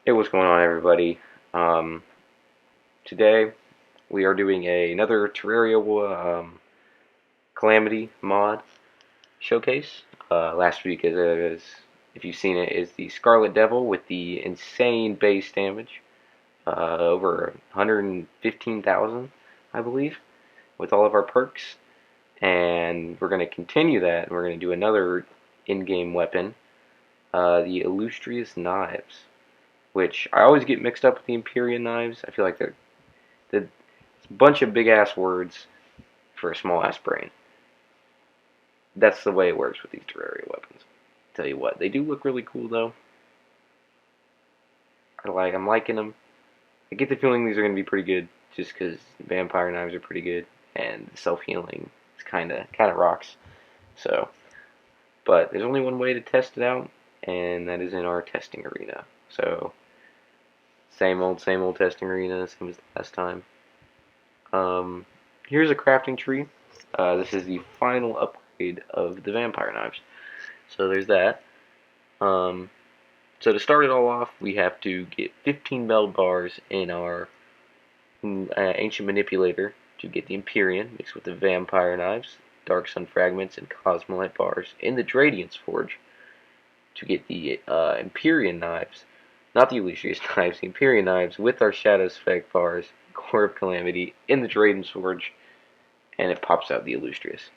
Hey, what's going on, everybody? Um, Today we are doing another Terraria Calamity mod showcase. Last week, if you've seen it, is the Scarlet Devil with the insane base damage, over 115,000, I believe, with all of our perks. And we're going to continue that, and we're going to do another in-game weapon, the Illustrious knives, which I always get mixed up with the Empyrean knives. I feel like they're a bunch of big ass words for a small ass brain. That's the way it works with these Terraria weapons. Tell you what, they do look really cool though. I'm liking them. I get the feeling these are going to be pretty good, just because vampire knives are pretty good, and self healing is kind of rocks. So, but there's only one way to test it out, and that is in our testing arena. So, same old testing arena, same as the last time. Here's a crafting tree. This is the final upgrade of the vampire knives. So there's that. So to start it all off, we have to get 15 meld bars in our ancient manipulator to get the Empyrean mixed with the vampire knives, dark sun fragments, and cosmolite bars in the Dradiant's forge to get the Empyrean knives, not the Illustrious knives, the Empyrean knives with our shadow spec bars, core of Calamity in the Dradiant's forge, and it pops out the Illustrious.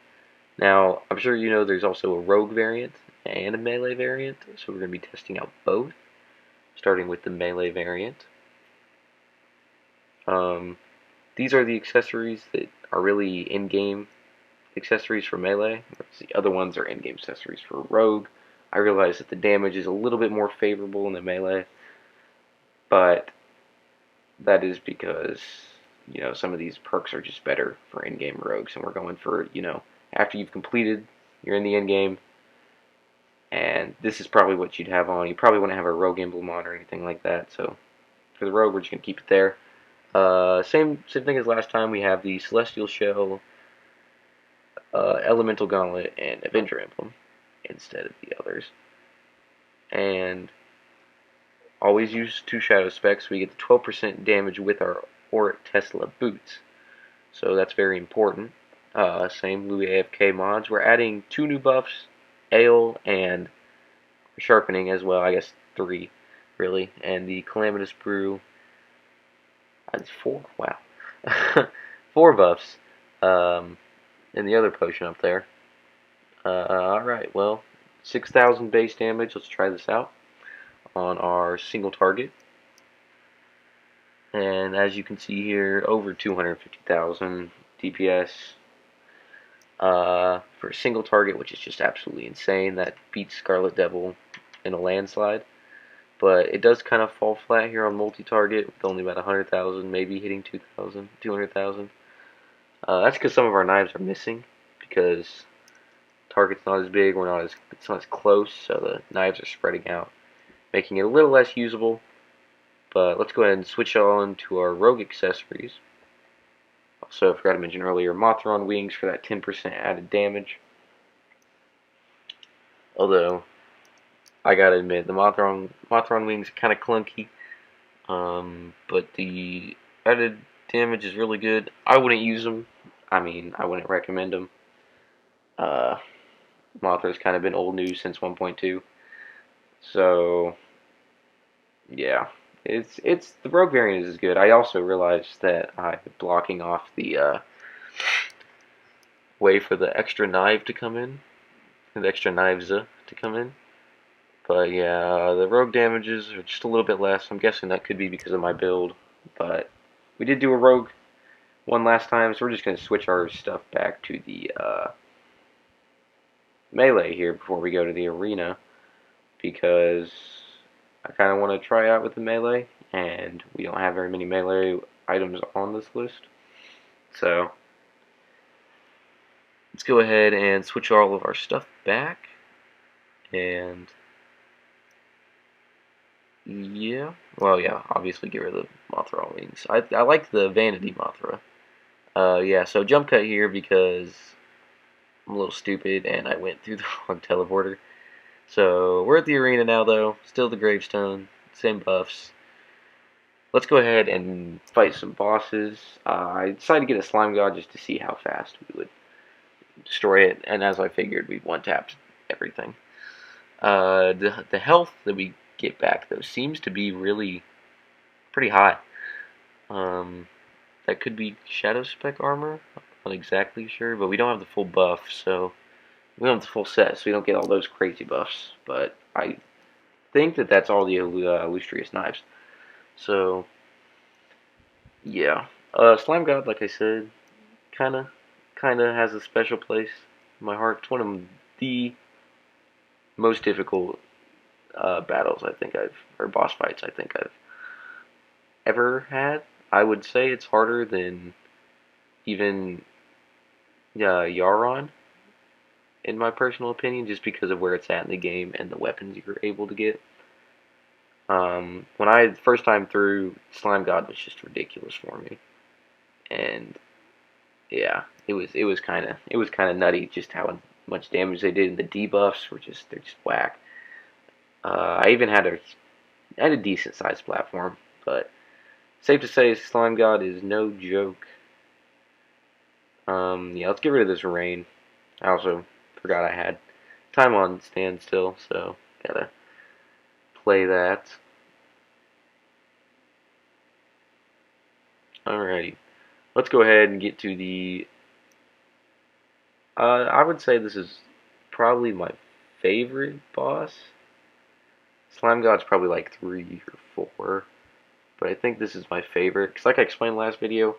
Now, I'm sure you know there's also a rogue variant and a melee variant, so we're going to be testing out both, starting with the melee variant. These are the accessories that are really in-game accessories for melee, whereas the other ones are in-game accessories for rogue. I realize that the damage is a little bit more favorable in the melee, but that is because, some of these perks are just better for in-game rogues, and we're going for, after you've completed, you're in the end game, and this is probably what you'd have on. You probably wouldn't have a rogue emblem on or anything like that, so for the rogue, we're just going to keep it there. Same thing as last time. We have the Celestial Shell, Elemental Gauntlet, and Avenger Emblem instead of the others. And always use 2 Shadow Specs. We get the 12% damage with our Auric Tesla boots, so that's very important. Same Louis AFK mods. We're adding 2 new buffs, Ale and Sharpening as well. I guess 3, really. And the Calamitous Brew. That's 4. Wow. 4 buffs. And the other potion up there. Alright, well, 6,000 base damage. Let's try this out on our single target. And as you can see here, over 250,000 DPS for a single target, which is just absolutely insane. That beats Scarlet Devil in a landslide. But it does kind of fall flat here on multi-target with only about 100,000, maybe hitting 2,000, 200,000. That's because some of our knives are missing, because target's not as big, it's not as close, so the knives are spreading out, making it a little less usable. But let's go ahead and switch on to our rogue accessories. Also, I forgot to mention earlier, Mothron wings for that 10% added damage. Although, I gotta admit, the Mothron wings are kind of clunky, but the added damage is really good. I wouldn't use them. I mean, I wouldn't recommend them. Mothra's kind of been old news since 1.2, so yeah, it's the rogue variant is good. I also realized that I'm blocking off the way for the extra knife to come in, the extra knives to come in. But yeah, the rogue damages are just a little bit less. I'm guessing that could be because of my build. But we did do a rogue one last time, so we're just going to switch our stuff back to the melee here before we go to the arena. Because I kind of want to try out with the melee, and we don't have very many melee items on this list. So let's go ahead and switch all of our stuff back. And yeah, well, yeah, obviously get rid of the Mothra wings. I like the Vanity Mothra. Yeah, so jump cut here because I'm a little stupid and I went through the wrong teleporter. So we're at the arena now, though. Still the gravestone, same buffs. let's go ahead and fight some bosses. I decided to get a slime god just to see how fast we would destroy it, and as I figured, we one-tapped everything. The health that we get back, though, seems to be really pretty high. That could be Shadow Spec armor. I'm not exactly sure, but we don't have the full buff, so we don't have the full set, so we don't get all those crazy buffs. But I think that that's all the Illustrious knives. So yeah, Slime God, like I said, kind of has a special place in my heart. It's one of the most difficult battles or boss fights I think I've ever had. I would say it's harder than even Yaron, in my personal opinion, just because of where it's at in the game and the weapons you're able to get. When I first time through, Slime God was just ridiculous for me, and yeah, it was kind of nutty just how much damage they did. And the debuffs were they're just whack. I even had a decent sized platform, but safe to say Slime God is no joke. Yeah, let's get rid of this rain. I also forgot I had time on standstill, so gotta play that. Alrighty, let's go ahead and get to the. I would say this is probably my favorite boss. Slime God's probably like 3 or 4, but I think this is my favorite because, like I explained last video,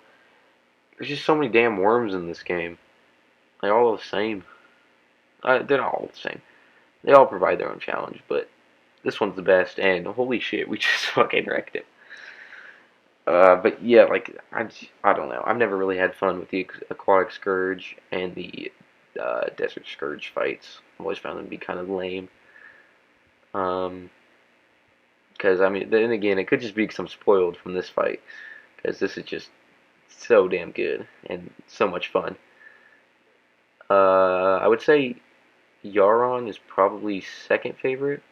there's just so many damn worms in this game. They're all the same. They're not all the same. They all provide their own challenge, but this one's the best. And holy shit, we just fucking wrecked it. But yeah, like I don't know. I've never really had fun with the aquatic scourge and the desert scourge fights. I've always found them to be kind of lame. Because I mean, then again, it could just be because I'm spoiled from this fight. Because this is just so damn good and so much fun. I would say Yaron is probably second favorite,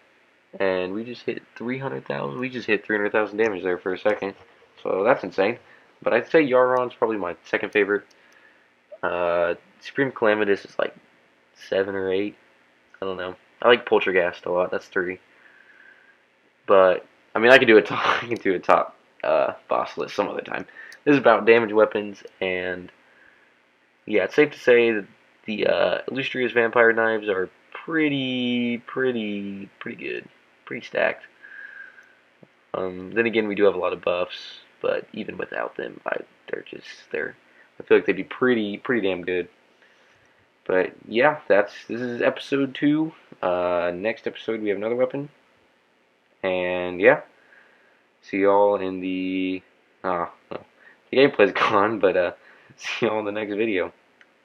and we just hit 300,000. We just hit 300,000 damage there for a second, so that's insane. But I'd say Yaron's probably my second favorite. Supreme Calamitous is like 7 or 8. I don't know. I like Poltergeist a lot. That's 3. But I mean, I could do a top, I could do a top boss list some other time. This is about damage weapons, and yeah, it's safe to say that the Illustrious vampire knives are pretty good, pretty stacked. Then again, we do have a lot of buffs, but even without them, they're. I feel like they'd be pretty damn good. But yeah, this is episode 2. Next episode we have another weapon, and yeah, see y'all in the. Oh, well, the gameplay's gone, but see y'all in the next video.